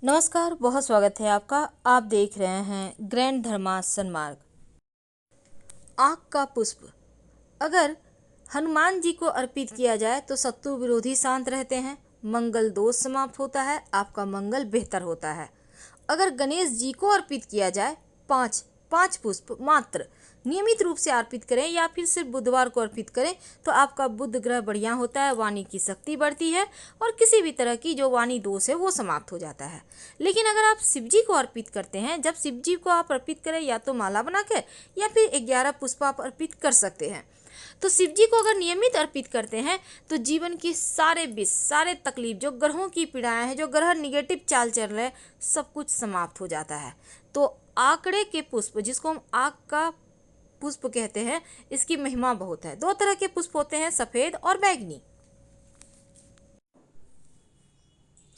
नमस्कार, बहुत स्वागत है आपका। आप देख रहे हैं ग्रैंड धर्मासन मार्ग। आँख का पुष्प अगर हनुमान जी को अर्पित किया जाए तो शत्रु विरोधी शांत रहते हैं, मंगल दोष समाप्त होता है, आपका मंगल बेहतर होता है। अगर गणेश जी को अर्पित किया जाए, पाँच पाँच पुष्प मात्र नियमित रूप से अर्पित करें या फिर सिर्फ बुधवार को अर्पित करें तो आपका बुध ग्रह बढ़िया होता है, वाणी की शक्ति बढ़ती है और किसी भी तरह की जो वाणी दोष है वो समाप्त हो जाता है। लेकिन अगर आप शिव जी को अर्पित करते हैं, जब शिव जी को आप अर्पित करें या तो माला बनाकर या फिर 11 पुष्प आप अर्पित कर सकते हैं। तो शिव जी को अगर नियमित अर्पित करते हैं तो जीवन की सारे विष, सारे तकलीफ, जो ग्रहों की पीड़ाएं हैं, जो ग्रह निगेटिव चाल चल रहे हैं, सब कुछ समाप्त हो जाता है। तो आंकड़े के पुष्प, जिसको हम आँख का पुष्प कहते हैं, इसकी महिमा बहुत है। दो तरह के पुष्प होते हैं, सफेद और बैगनी।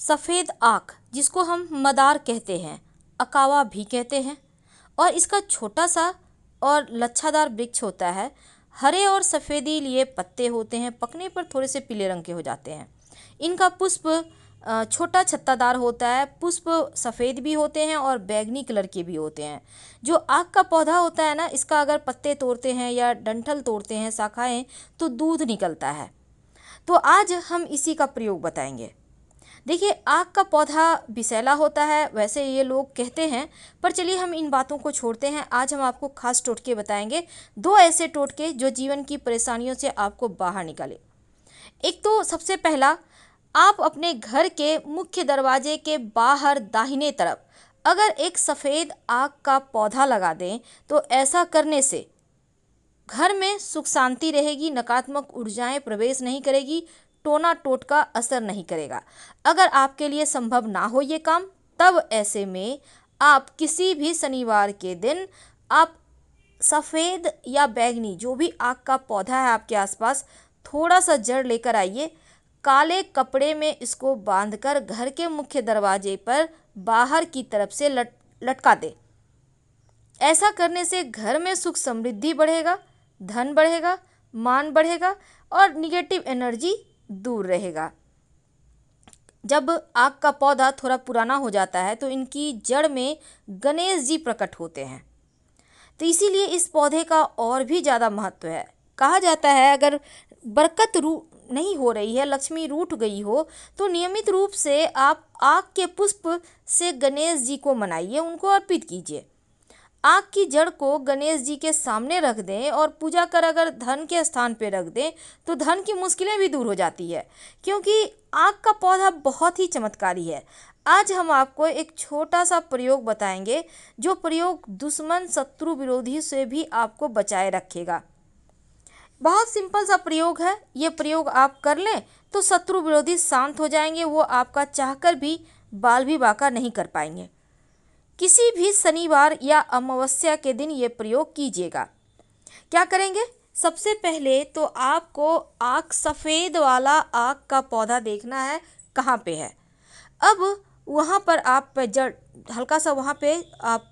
सफेद आँख जिसको हम मदार कहते हैं, अकावा भी कहते हैं, और इसका छोटा सा और लच्छादार वृक्ष होता है। हरे और सफ़ेदी लिए पत्ते होते हैं, पकने पर थोड़े से पीले रंग के हो जाते हैं। इनका पुष्प छोटा छत्तादार होता है। पुष्प सफ़ेद भी होते हैं और बैगनी कलर के भी होते हैं। जो आँख का पौधा होता है ना, इसका अगर पत्ते तोड़ते हैं या डंठल तोड़ते हैं, शाखाएं, तो दूध निकलता है। तो आज हम इसी का प्रयोग बताएंगे। देखिए, आँख का पौधा विषैला होता है, वैसे ये लोग कहते हैं, पर चलिए हम इन बातों को छोड़ते हैं। आज हम आपको खास टोटके बताएंगे, दो ऐसे टोटके जो जीवन की परेशानियों से आपको बाहर निकाले। एक तो सबसे पहला, आप अपने घर के मुख्य दरवाजे के बाहर दाहिने तरफ अगर एक सफ़ेद आँख का पौधा लगा दें तो ऐसा करने से घर में सुख शांति रहेगी, नकारात्मक ऊर्जाएं प्रवेश नहीं करेगी, टोना टोटका असर नहीं करेगा। अगर आपके लिए संभव ना हो ये काम, तब ऐसे में आप किसी भी शनिवार के दिन आप सफ़ेद या बैगनी जो भी आँख का पौधा है आपके आसपास, थोड़ा सा जड़ लेकर आइए, काले कपड़े में इसको बांधकर घर के मुख्य दरवाजे पर बाहर की तरफ से लटका दे। ऐसा करने से घर में सुख समृद्धि बढ़ेगा, धन बढ़ेगा, मान बढ़ेगा और निगेटिव एनर्जी दूर रहेगा। जब आँख का पौधा थोड़ा पुराना हो जाता है तो इनकी जड़ में गणेश जी प्रकट होते हैं, तो इसीलिए इस पौधे का और भी ज़्यादा महत्व है। कहा जाता है अगर बरकत नहीं हो रही है, लक्ष्मी रूठ गई हो, तो नियमित रूप से आप आँख के पुष्प से गणेश जी को मनाइए, उनको अर्पित कीजिए। आँख की जड़ को गणेश जी के सामने रख दें और पूजा कर अगर धन के स्थान पे रख दें तो धन की मुश्किलें भी दूर हो जाती है, क्योंकि आँख का पौधा बहुत ही चमत्कारी है। आज हम आपको एक छोटा सा प्रयोग बताएंगे, जो प्रयोग दुश्मन शत्रु विरोधी से भी आपको बचाए रखेगा। बहुत सिंपल सा प्रयोग है, ये प्रयोग आप कर लें तो शत्रु विरोधी शांत हो जाएंगे, वो आपका चाहकर भी बाल भी बांका नहीं कर पाएंगे। किसी भी शनिवार या अमावस्या के दिन ये प्रयोग कीजिएगा। क्या करेंगे? सबसे पहले तो आपको आँख सफ़ेद वाला आँख का पौधा देखना है कहाँ पे है। अब वहाँ पर आप जड़ हल्का सा वहाँ पे आप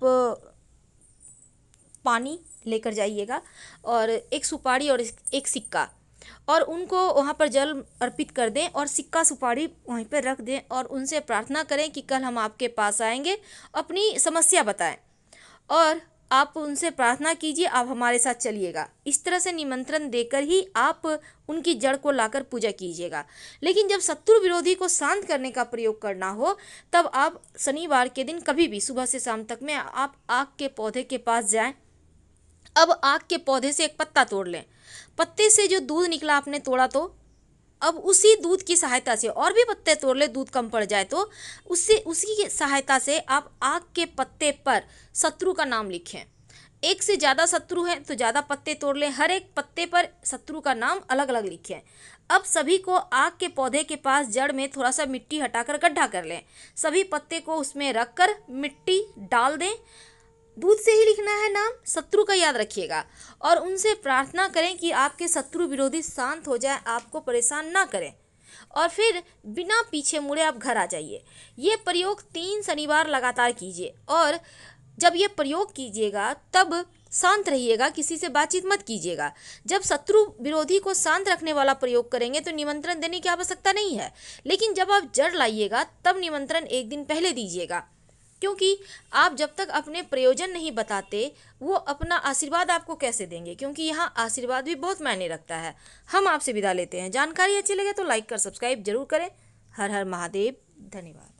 पानी लेकर जाइएगा और एक सुपारी और एक सिक्का, और उनको वहाँ पर जल अर्पित कर दें और सिक्का सुपारी वहीं पर रख दें और उनसे प्रार्थना करें कि कल हम आपके पास आएंगे, अपनी समस्या बताएं और आप उनसे प्रार्थना कीजिए, आप हमारे साथ चलिएगा। इस तरह से निमंत्रण देकर ही आप उनकी जड़ को लाकर पूजा कीजिएगा। लेकिन जब शत्रु विरोधी को शांत करने का प्रयोग करना हो, तब आप शनिवार के दिन कभी भी सुबह से शाम तक में आप आँख के पौधे के पास जाएं। अब आँख के पौधे से एक पत्ता तोड़ लें, पत्ते से जो दूध निकला आपने तोड़ा, तो अब उसी दूध की सहायता से और भी पत्ते तोड़ ले, दूध कम पड़ जाए तो उससे उसी की सहायता से आप आँख के पत्ते पर शत्रु का नाम लिखें। एक से ज़्यादा शत्रु हैं तो ज़्यादा पत्ते तोड़ लें, हर एक पत्ते पर शत्रु का नाम अलग अलग लिखें। अब सभी को आँख के पौधे के पास जड़ में थोड़ा सा मिट्टी हटाकर गड्ढा कर लें, सभी पत्ते को उसमें रखकर मिट्टी डाल दें। दूध से ही लिखना है नाम, शत्रु का याद रखिएगा, और उनसे प्रार्थना करें कि आपके शत्रु विरोधी शांत हो जाए, आपको परेशान ना करें, और फिर बिना पीछे मुड़े आप घर आ जाइए। ये प्रयोग 3 शनिवार लगातार कीजिए, और जब ये प्रयोग कीजिएगा तब शांत रहिएगा, किसी से बातचीत मत कीजिएगा। जब शत्रु विरोधी को शांत रखने वाला प्रयोग करेंगे तो निमंत्रण देने की आवश्यकता नहीं है, लेकिन जब आप जड़ लाइएगा तब निमंत्रण एक दिन पहले दीजिएगा, क्योंकि आप जब तक अपने प्रयोजन नहीं बताते वो अपना आशीर्वाद आपको कैसे देंगे, क्योंकि यहाँ आशीर्वाद भी बहुत मायने रखता है। हम आपसे विदा लेते हैं। जानकारी अच्छी लगे तो लाइक कर सब्सक्राइब जरूर करें। हर हर महादेव। धन्यवाद।